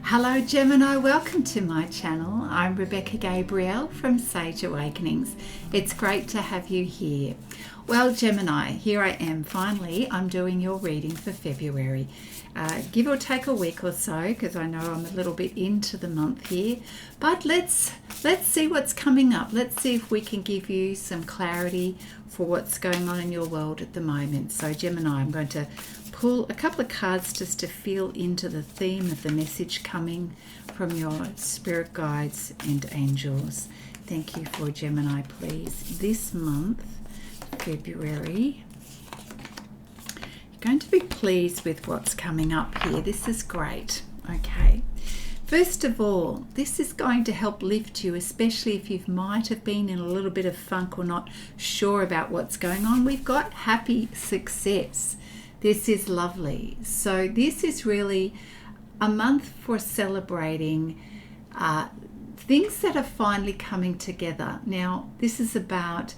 Hello Gemini, welcome to my channel. I'm Rebecca Gabrielle from Sage Awakenings. It's great to have you here. Well Gemini, here I am finally. I'm doing your reading for February. Give or take a week or so, because I know I'm a little bit into the month here. But let's see what's coming up. Let's see if we can give you some clarity for what's going on in your world at the moment. So Gemini, I'm going to pull a couple of cards just to feel into the theme of the message coming from your spirit guides and angels. Thank you for Gemini, please. This month, February, you're going to be pleased with what's coming up here. This is great. Okay. First of all, this is going to help lift you, especially if you might have been in a little bit of funk or not sure about what's going on. We've got happy success. This is lovely. So this is really a month for celebrating things that are finally coming together. Now, this is about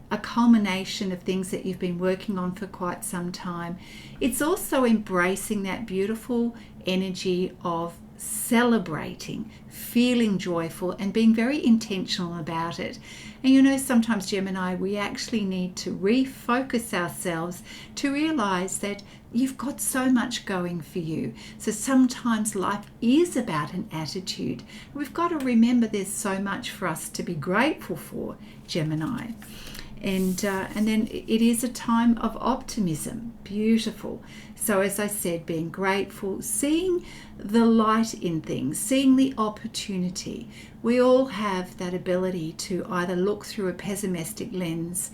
a culmination of things that you've been working on for quite some time. It's also embracing that beautiful energy of celebrating, feeling joyful, and being very intentional about it. And you know, sometimes Gemini, we actually need to refocus ourselves to realize that you've got so much going for you. So sometimes life is about an attitude. We've got to remember there's so much for us to be grateful for, Gemini. And then it is a time of optimism. Beautiful. So as I said, being grateful, seeing the light in things, seeing the opportunity. We all have that ability to either look through a pessimistic lens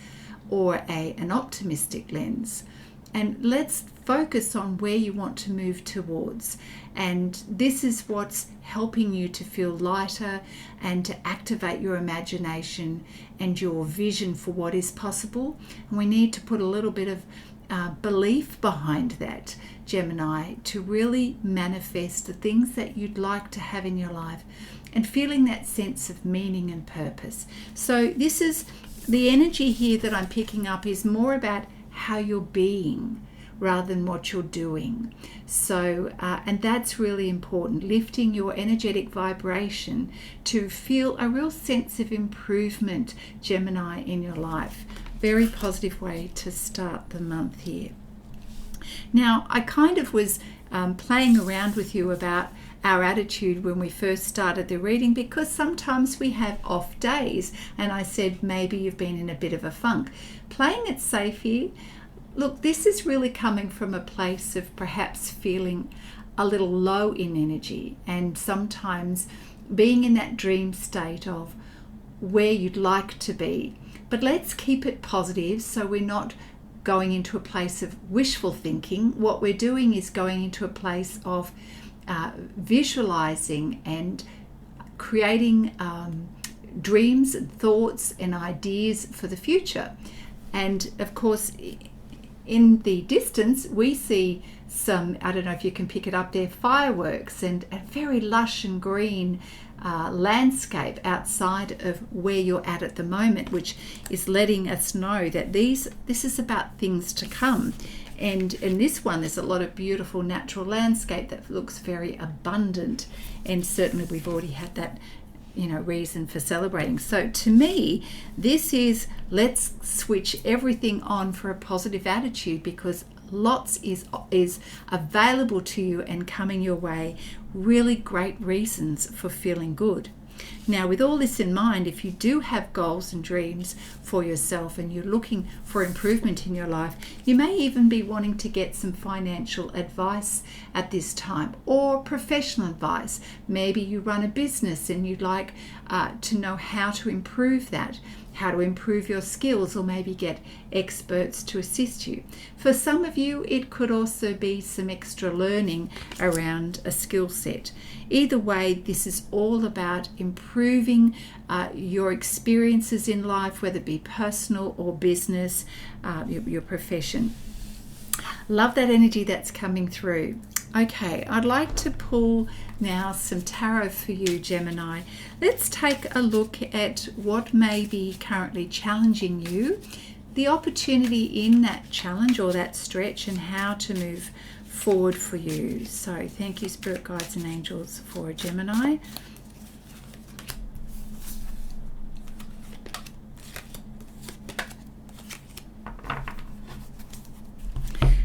or an optimistic lens. And let's focus on where you want to move towards. And this is what's helping you to feel lighter and to activate your imagination and your vision for what is possible. And we need to put a little bit of belief behind that, Gemini, to really manifest the things that you'd like to have in your life and feeling that sense of meaning and purpose. So this is the energy here that I'm picking up is more about how you're being rather than what you're doing. So, and that's really important, lifting your energetic vibration to feel a real sense of improvement, Gemini, in your life. Very positive way to start the month here. Now, I kind of was playing around with you about our attitude when we first started the reading, because sometimes we have off days, and I said maybe you've been in a bit of a funk. Playing it safe here. Look, this is really coming from a place of perhaps feeling a little low in energy, and sometimes being in that dream state of where you'd like to be. But let's keep it positive, so we're not going into a place of wishful thinking. What we're doing is going into a place of visualizing and creating dreams and thoughts and ideas for the future. And of course, in the distance, we see some, I don't know if you can pick it up there, fireworks and a very lush and green landscape outside of where you're at the moment, which is letting us know that this is about things to come. And in this one, there's a lot of beautiful natural landscape that looks very abundant. And certainly we've already had that, reason for celebrating. So to me, this is, let's switch everything on for a positive attitude, because lots is available to you and coming your way. Really great reasons for feeling good. Now, with all this in mind, if you do have goals and dreams for yourself and you're looking for improvement in your life, you may even be wanting to get some financial advice at this time, or professional advice. Maybe you run a business and you'd like to know how to improve that, how to improve your skills, or maybe get experts to assist you. For some of you, it could also be some extra learning around a skill set. Either way, this is all about improving your experiences in life, whether it be personal or business, your profession. Love that energy that's coming through. Okay, I'd like to pull now some tarot for you, Gemini. Let's take a look at what may be currently challenging you, the opportunity in that challenge or that stretch, and how to move forward for you. So thank you, Spirit Guides and Angels, for Gemini.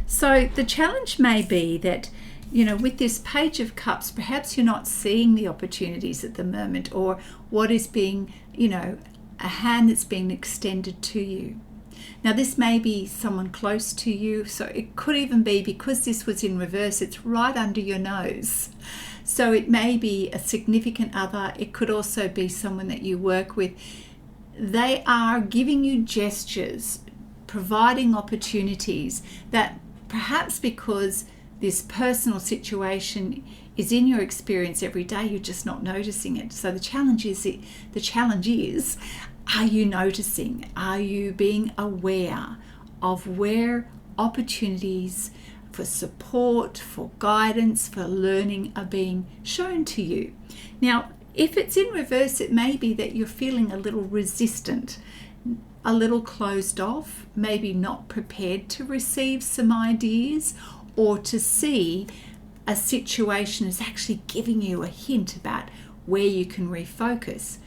So the challenge may be that, with this Page of Cups, perhaps you're not seeing the opportunities at the moment, or what is being, a hand that's being extended to you. Now, this may be someone close to you, so it could even be, because this was in reverse, it's right under your nose. So it may be a significant other. It could also be someone that you work with. They are giving you gestures, providing opportunities that perhaps because this personal situation is in your experience every day, you're just not noticing it. So the challenge is, are you noticing? Are you being aware of where opportunities for support, for guidance, for learning are being shown to you? Now, if it's in reverse, it may be that you're feeling a little resistant, a little closed off, maybe not prepared to receive some ideas, or to see a situation is actually giving you a hint about where you can refocus.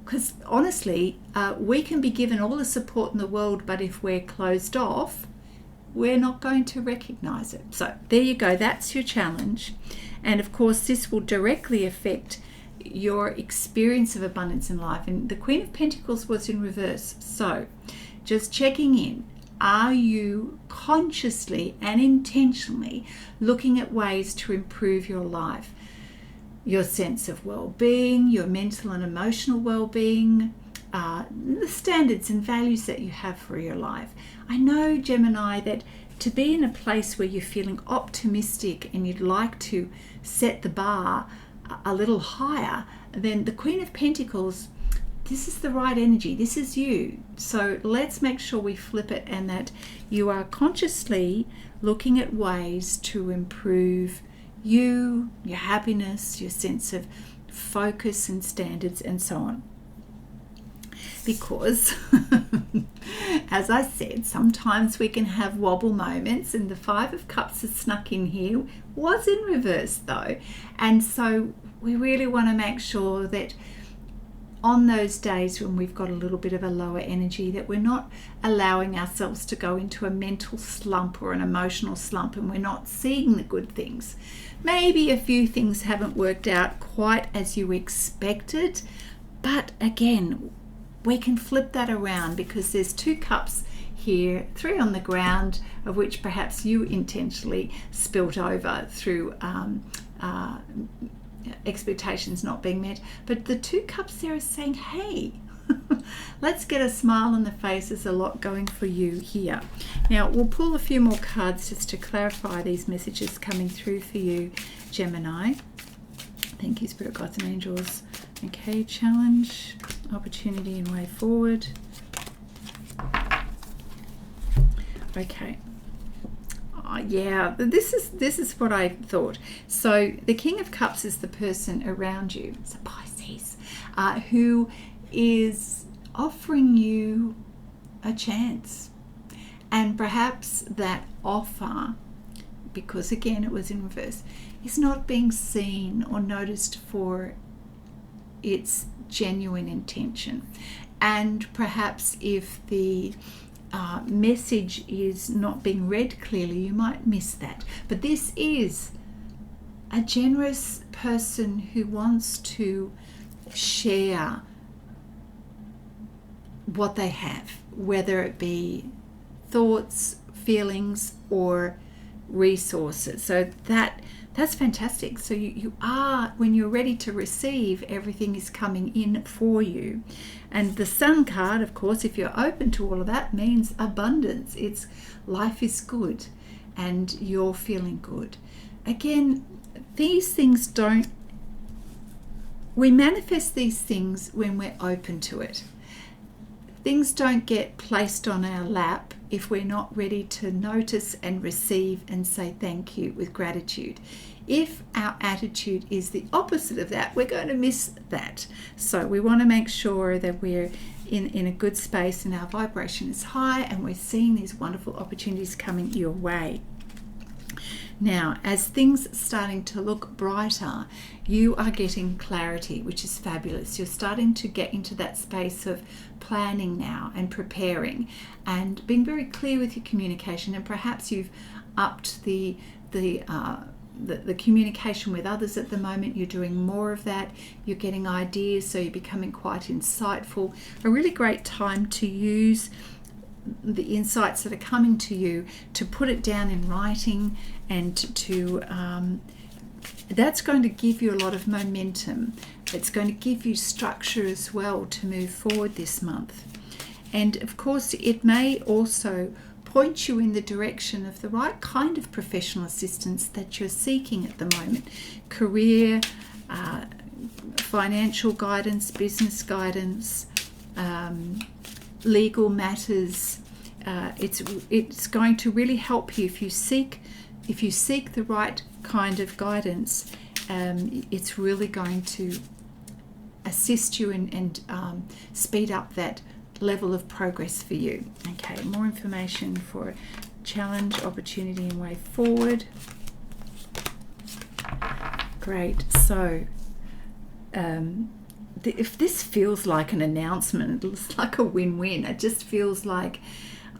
Because honestly, we can be given all the support in the world, but if we're closed off, we're not going to recognize it. So there you go, that's your challenge. And of course, this will directly affect your experience of abundance in life. And the Queen of Pentacles was in reverse. So just checking in. Are you consciously and intentionally looking at ways to improve your life, your sense of well-being, your mental and emotional well-being, the standards and values that you have for your life? I know, Gemini, that to be in a place where you're feeling optimistic and you'd like to set the bar a little higher, then the Queen of Pentacles, this is the right energy. This is you. So let's make sure we flip it, and that you are consciously looking at ways to improve you, your happiness, your sense of focus and standards, and so on. Because, as I said, sometimes we can have wobble moments, and the Five of Cups has snuck in here, was in reverse though. And so we really want to make sure that on those days when we've got a little bit of a lower energy, that we're not allowing ourselves to go into a mental slump or an emotional slump, and we're not seeing the good things. Maybe a few things haven't worked out quite as you expected, but again, we can flip that around, because there's 2 cups here, 3 on the ground, of which perhaps you intentionally spilt over through expectations not being met. But the 2 cups there are saying, hey, let's get a smile on the face. There's a lot going for you here. Now, we'll pull a few more cards just to clarify these messages coming through for you, Gemini. Thank you, Spirit Guides and Angels. Okay, challenge, opportunity, and way forward. Okay. Yeah, this is what I thought. So the King of Cups is the person around you. It's a Pisces, who is offering you a chance. And perhaps that offer, because again it was in reverse, is not being seen or noticed for its genuine intention. And perhaps if the message is not being read clearly, you might miss that. But this is a generous person who wants to share what they have, whether it be thoughts, feelings, or resources. So that's fantastic. So you are, when you're ready to receive, everything is coming in for you. And the Sun card, of course, if you're open to all of that, means abundance. It's life is good and you're feeling good. Again, these things we manifest these things when we're open to it. Things don't get placed on our lap if we're not ready to notice and receive and say thank you with gratitude. If our attitude is the opposite of that, we're going to miss that. So we want to make sure that we're in a good space and our vibration is high and we're seeing these wonderful opportunities coming your way. Now, as things are starting to look brighter, you are getting clarity, which is fabulous. You're starting to get into that space of planning now and preparing and being very clear with your communication, and perhaps you've upped the communication with others at the moment. You're doing more of that. You're getting ideas, so you're becoming quite insightful. A really great time to use the insights that are coming to you to put it down in writing, and to that's going to give you a lot of momentum. It's going to give you structure as well to move forward this month. And of course, it may also point you in the direction of the right kind of professional assistance that you're seeking at the moment. Career, financial guidance, business guidance, legal matters. It's going to really help you if you seek the right kind of guidance. It's really going to assist you and speed up that level of progress for you. Okay, more information for challenge, opportunity, and way forward. Great. So if this feels like an announcement, it's like a win-win. It just feels like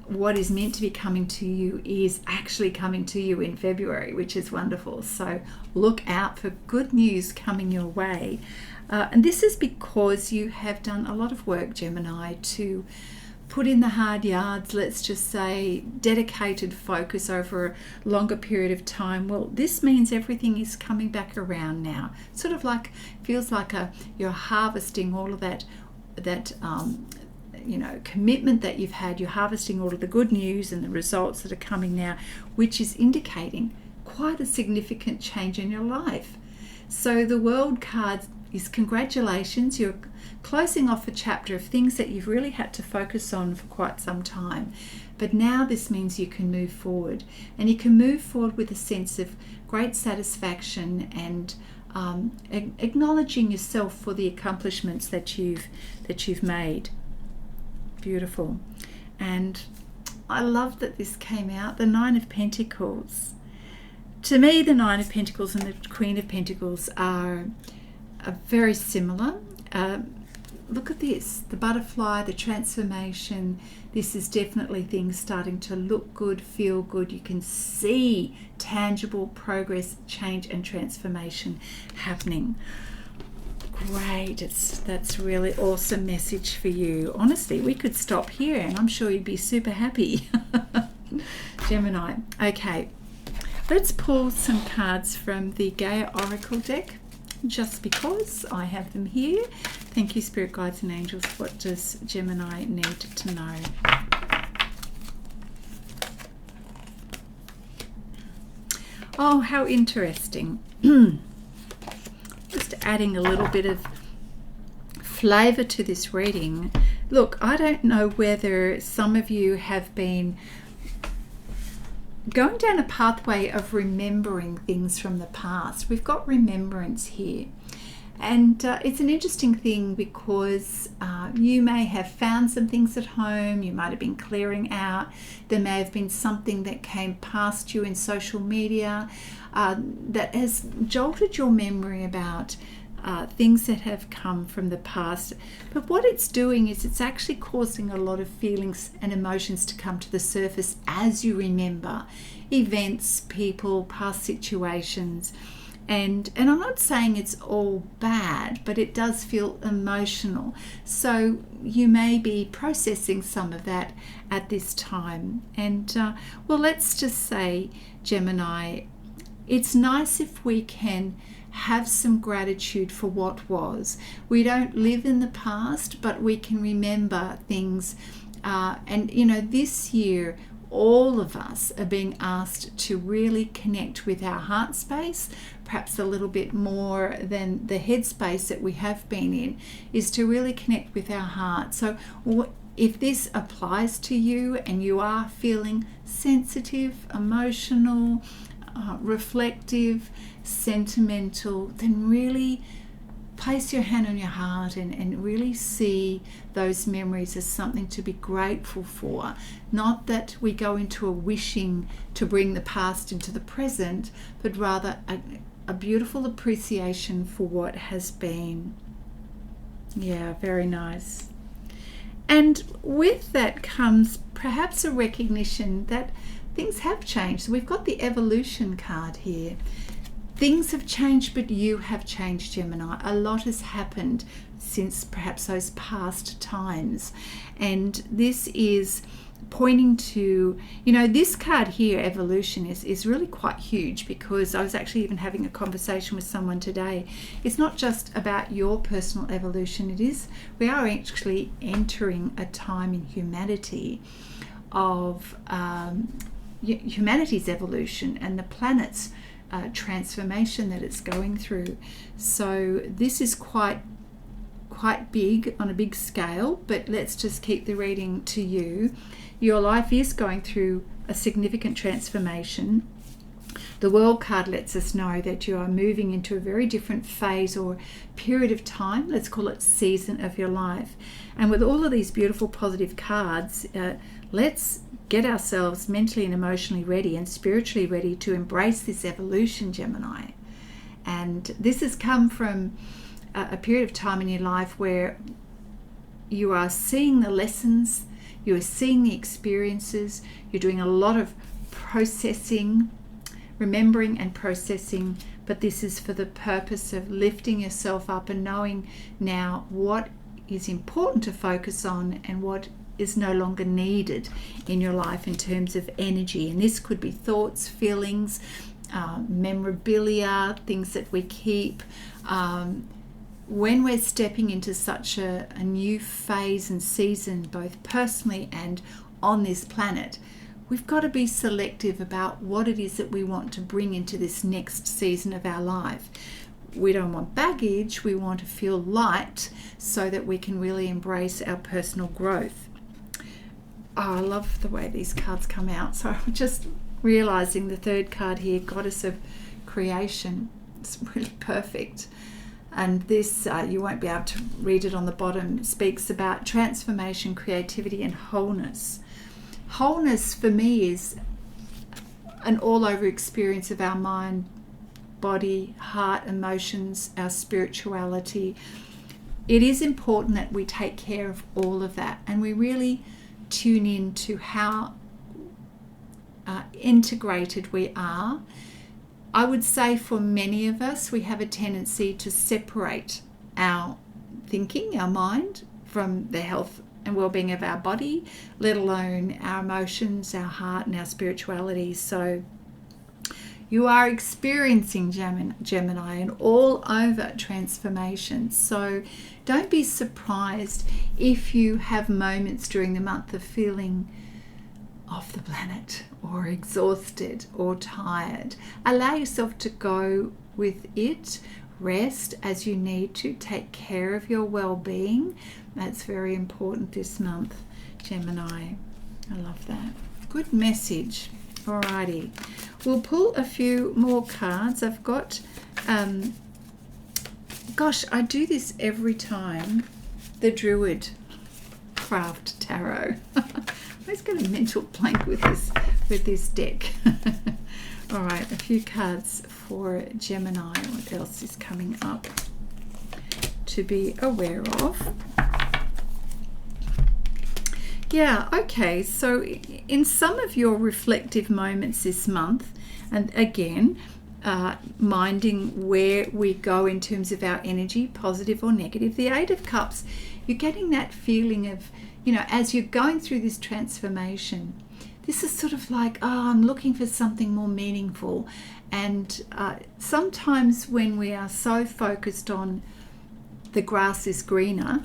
what is meant to be coming to you is actually coming to you in February, which is wonderful. So look out for good news coming your way. And this is because you have done a lot of work, Gemini, to put in the hard yards, let's just say, dedicated focus over a longer period of time. Well, this means everything is coming back around now. Sort of like, feels like you're harvesting all of that commitment that you've had. You're harvesting all of the good news and the results that are coming now, which is indicating quite a significant change in your life. So the World card is congratulations. You're closing off a chapter of things that you've really had to focus on for quite some time. But now this means you can move forward, and you can move forward with a sense of great satisfaction and acknowledging yourself for the accomplishments that you've made. Beautiful. And I love that this came out, the Nine of Pentacles. To me, the Nine of Pentacles and the Queen of Pentacles are very similar. Look at this, the butterfly, the transformation. This is definitely things starting to look good, feel good. You can see tangible progress, change, and transformation happening. Great, that's really awesome message for you. Honestly, we could stop here and I'm sure you'd be super happy. Gemini. Okay, let's pull some cards from the Gaia Oracle deck, just because I have them here. Thank you, Spirit Guides and Angels. What does Gemini need to know? Oh, how interesting. Just adding a little bit of flavor to this reading. Look, I don't know whether some of you have been going down a pathway of remembering things from the past. We've got remembrance here. And it's an interesting thing because you may have found some things at home. You might have been clearing out. There may have been something that came past you in social media that has jolted your memory about things that have come from the past. But what it's doing is it's actually causing a lot of feelings and emotions to come to the surface as you remember events, people, past situations. And I'm not saying it's all bad, but it does feel emotional. So you may be processing some of that at this time. And well, let's just say, Gemini, it's nice if we can have some gratitude for what was. We don't live in the past, but we can remember things. And you know, this year, all of us are being asked to really connect with our heart space, perhaps a little bit more than the head space that we have been in, is to really connect with our heart. So if this applies to you and you are feeling sensitive, emotional, reflective, sentimental, then really place your hand on your heart and really see those memories as something to be grateful for. Not that we go into a wishing to bring the past into the present, but rather a beautiful appreciation for what has been. Yeah, very nice. And with that comes perhaps a recognition that things have changed. So we've got the evolution card here. Things have changed, but you have changed, Gemini. A lot has happened since perhaps those past times. And this is pointing to, this card here, evolution, is really quite huge, because I was actually even having a conversation with someone today. It's not just about your personal evolution. We are actually entering a time in humanity of humanity's evolution and the planet's transformation that it's going through. So this is quite big, on a big scale, but let's just keep the reading to you. Your life is going through a significant transformation. The World card lets us know that you are moving into a very different phase or period of time. Let's call it season of your life. And with all of these beautiful positive cards, let's get ourselves mentally and emotionally ready and spiritually ready to embrace this evolution, Gemini. And this has come from a period of time in your life where you are seeing the lessons, you are seeing the experiences, you're doing a lot of processing, remembering and processing, but this is for the purpose of lifting yourself up and knowing now what is important to focus on and what is no longer needed in your life in terms of energy. And this could be thoughts, feelings, memorabilia, things that we keep. When we're stepping into such a new phase and season, both personally and on this planet, we've got to be selective about what it is that we want to bring into this next season of our life. We don't want baggage, we want to feel light so that we can really embrace our personal growth. Oh, I love the way these cards come out. So I'm just realizing the third card here, Goddess of Creation. It's really perfect. And this, you won't be able to read it on the bottom, speaks about transformation, creativity, and wholeness. Wholeness for me is an all-over experience of our mind, body, heart, emotions, our spirituality. It is important that we take care of all of that, and we really tune in to how integrated we are. I would say for many of us, we have a tendency to separate our thinking, our mind, from the health and well-being of our body, let alone our emotions, our heart, and our spirituality. So you are experiencing, Gemini, an all-over transformation. So don't be surprised if you have moments during the month of feeling off the planet or exhausted or tired. Allow yourself to go with it. Rest as you need to. Take care of your well-being. That's very important this month, Gemini. I love that. Good message. Alrighty. We'll pull a few more cards. I've got, gosh, I do this every time. The Druid Craft Tarot. I always get a mental blank with this deck. All right, a few cards for Gemini. What else is coming up to be aware of? Yeah, okay, so in some of your reflective moments this month, and again, minding where we go in terms of our energy, positive or negative, the Eight of Cups, you're getting that feeling of, as you're going through this transformation, this is sort of like, I'm looking for something more meaningful. And sometimes when we are so focused on the grass is greener,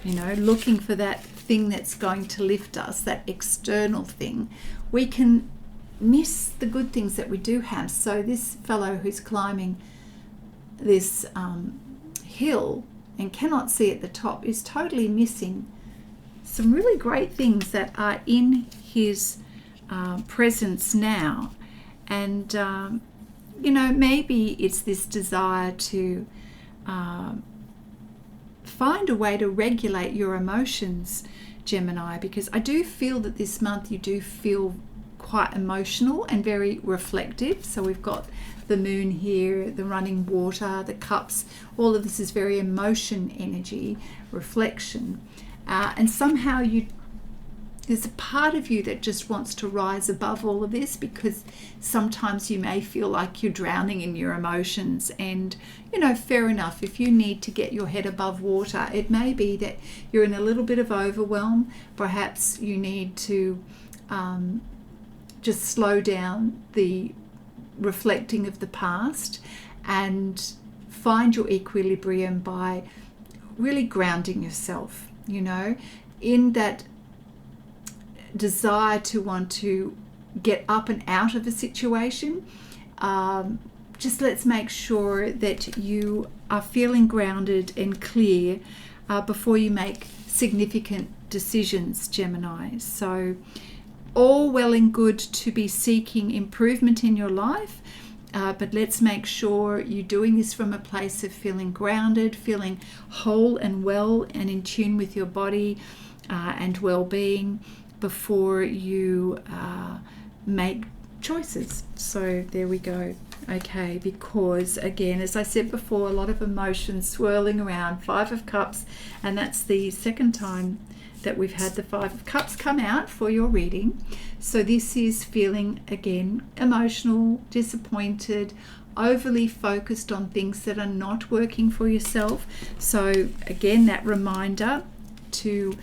looking for that thing that's going to lift us, that external thing, we can miss the good things that we do have. So this fellow who's climbing this hill and cannot see at the top is totally missing some really great things that are in his presence now. And maybe it's this desire to find a way to regulate your emotions, Gemini, because I do feel that this month you do feel quite emotional and very reflective. So we've got the moon here, the running water, the cups, all of this is very emotion energy, reflection. And somehow there's a part of you that just wants to rise above all of this, because sometimes you may feel like you're drowning in your emotions. And, fair enough, if you need to get your head above water, it may be that you're in a little bit of overwhelm. Perhaps you need to just slow down the reflecting of the past and find your equilibrium by really grounding yourself, in that desire to want to get up and out of a situation. Just let's make sure that you are feeling grounded and clear before you make significant decisions, Gemini. So all well and good to be seeking improvement in your life, but let's make sure you're doing this from a place of feeling grounded, feeling whole and well and in tune with your body and well-being before you make choices. So there we go. Okay, because again, as I said before, a lot of emotions swirling around. 5 of Cups, and that's the second time that we've had the 5 of Cups come out for your reading. So this is feeling, again, emotional, disappointed, overly focused on things that are not working for yourself. So again, that reminder to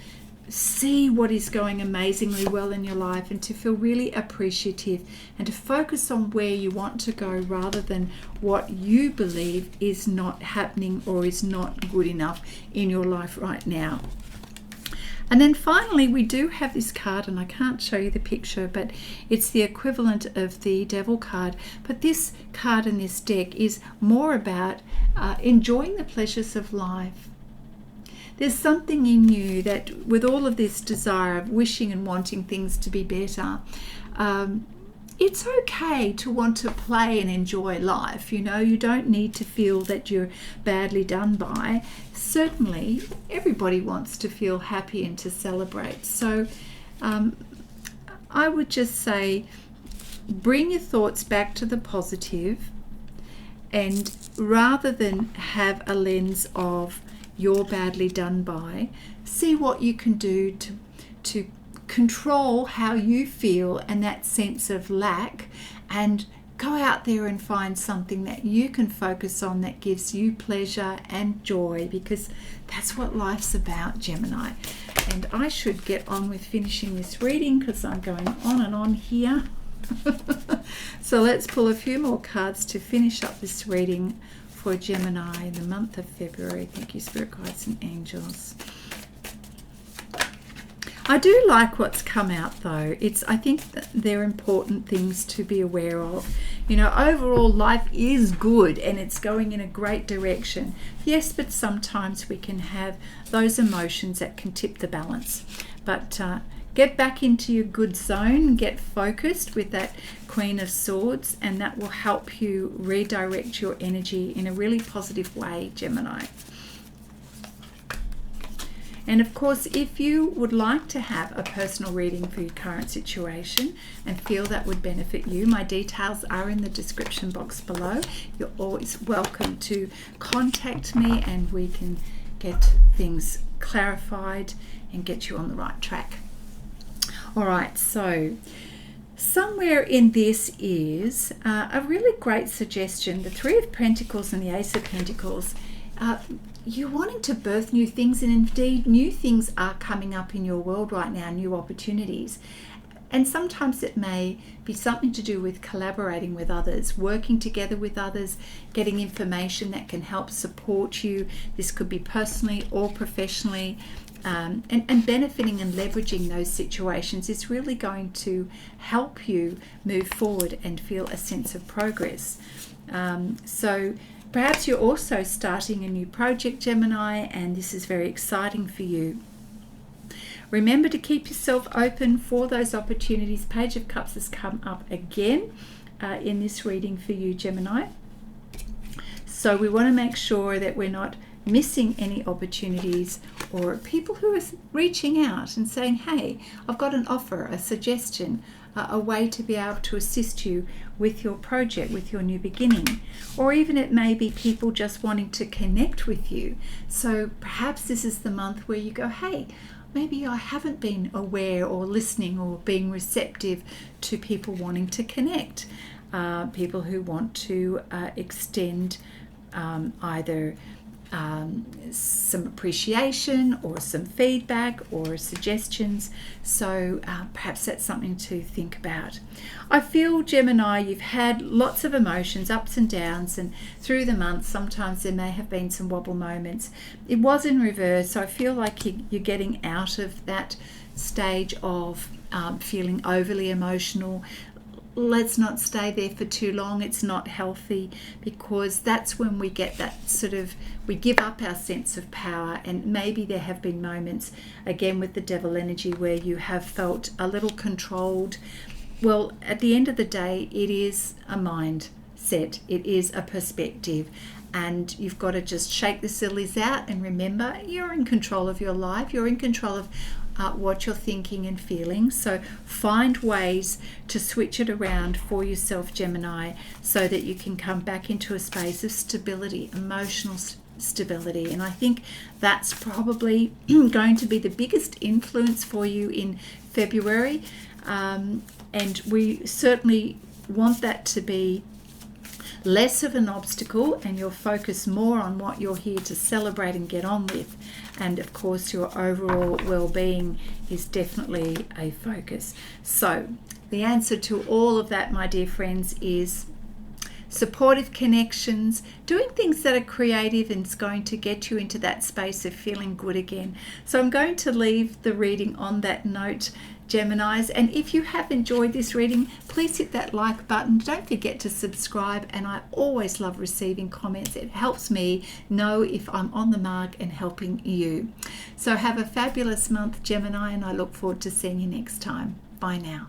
see what is going amazingly well in your life and to feel really appreciative and to focus on where you want to go rather than what you believe is not happening or is not good enough in your life right now. And then finally, we do have this card, and I can't show you the picture, but it's the equivalent of the Devil card. But this card in this deck is more about enjoying the pleasures of life. There's something in you that, with all of this desire of wishing and wanting things to be better, it's okay to want to play and enjoy life. You don't need to feel that you're badly done by. Certainly, everybody wants to feel happy and to celebrate. So I would just say, bring your thoughts back to the positive, and rather than have a lens of you're badly done by, see what you can do to control how you feel and that sense of lack, and go out there and find something that you can focus on that gives you pleasure and joy, because that's what life's about, Gemini. And I should get on with finishing this reading because I'm going on and on here. So let's pull a few more cards to finish up this reading for Gemini in the month of February. Thank you, Spirit Guides and Angels. I do like what's come out though. I think that they're important things to be aware of. Overall life is good and it's going in a great direction. Yes, but sometimes we can have those emotions that can tip the balance. But get back into your good zone, get focused with that Queen of Swords, and that will help you redirect your energy in a really positive way, Gemini. And of course, if you would like to have a personal reading for your current situation and feel that would benefit you, my details are in the description box below. You're always welcome to contact me and we can get things clarified and get you on the right track. All right, so somewhere in this is a really great suggestion. The 3 of Pentacles and the Ace of Pentacles. You're wanting to birth new things, and indeed new things are coming up in your world right now, new opportunities. And sometimes it may be something to do with collaborating with others, working together with others, getting information that can help support you. This could be personally or professionally. And benefiting and leveraging those situations is really going to help you move forward and feel a sense of progress. So perhaps you're also starting a new project, Gemini, and this is very exciting for you. Remember to keep yourself open for those opportunities. Page of Cups has come up again in this reading for you, Gemini. So we want to make sure that we're not missing any opportunities, or people who are reaching out and saying, hey, I've got an offer, a suggestion, a way to be able to assist you with your project, with your new beginning. Or even it may be people just wanting to connect with you. So perhaps this is the month where you go, hey, maybe I haven't been aware or listening or being receptive to people wanting to connect, people who want to extend either some appreciation or some feedback or suggestions. So perhaps that's something to think about. I feel, Gemini, you've had lots of emotions, ups and downs, and through the month sometimes there may have been some wobble moments. It was in reverse, so I feel like you're getting out of that stage of feeling overly emotional. Let's not stay there for too long. It's not healthy, because that's when we get that sort of, we give up our sense of power. And maybe there have been moments, again with the devil energy, where you have felt a little controlled. Well, at the end of the day, it is a mindset, it is a perspective, and you've got to just shake the sillies out and remember you're in control of your life, you're in control of what you're thinking and feeling. So find ways to switch it around for yourself, Gemini, so that you can come back into a space of stability, emotional stability. And I think that's probably going to be the biggest influence for you in February. And we certainly want that to be less of an obstacle, and you'll focus more on what you're here to celebrate and get on with. And of course, your overall well-being is definitely a focus. So the answer to all of that, my dear friends, is supportive connections, doing things that are creative and is going to get you into that space of feeling good again. So I'm going to leave the reading on that note, Geminis, and if you have enjoyed this reading, please hit that like button. Don't forget to subscribe, and I always love receiving comments. It helps me know if I'm on the mark and helping you. So have a fabulous month, Gemini, and I look forward to seeing you next time. Bye now.